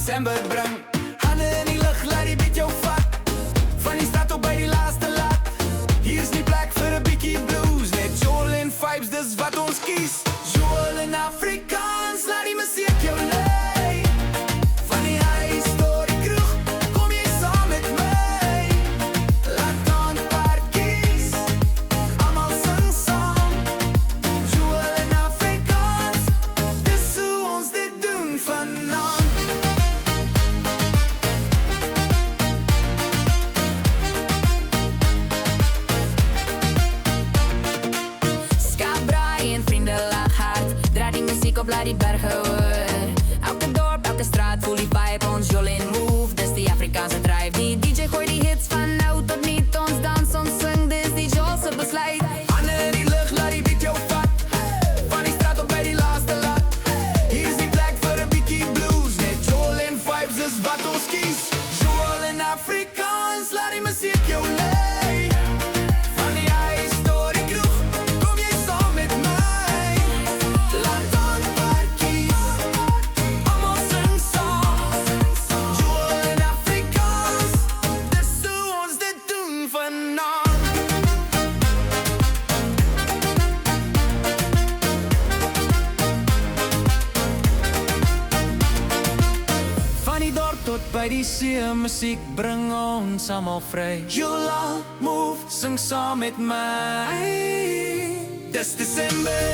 December bring. Hande in die lug, laat die beat jou vat. Van die straat op by die laaste laat. Hier is nie plek vir 'n bietjie blues. Net soul en vibes, dis wat ons kies. Soul en Afrikaans, laat die musiek jou lei. Van die huis tot die kroeg, kom jy saam met my. Laat ons parkies, almal sing saam. Soul en Afrikaans, dis hoe ons dit doen vanaand. Laat die bergen hoor. Elke dorp, elke straat voel die vibe. Ons Jolin move, dis die Afrikaanse drive. Die DJ gooi die hits van nou tot niet. Ons dans, ons sing, dis die Jolse besluit. Hande in die lug, laat die beat jou vat. Van die straat op by die laaste laat. Hier is die plek vir 'n bietjie blues. Net soul en vibes is wat ons kies. Soul en Afrikaans, laat die musiek jou lei. Van die huis tot die kroeg, kom jy saam met my. Laat ons parkies, almal sing saam. Soul en Afrikaans, dis hoe ons dit doen vanaand. Van die dorp tot by die see, musiek bring ons almal vry. Jula, move, sing saam met my. Dis December.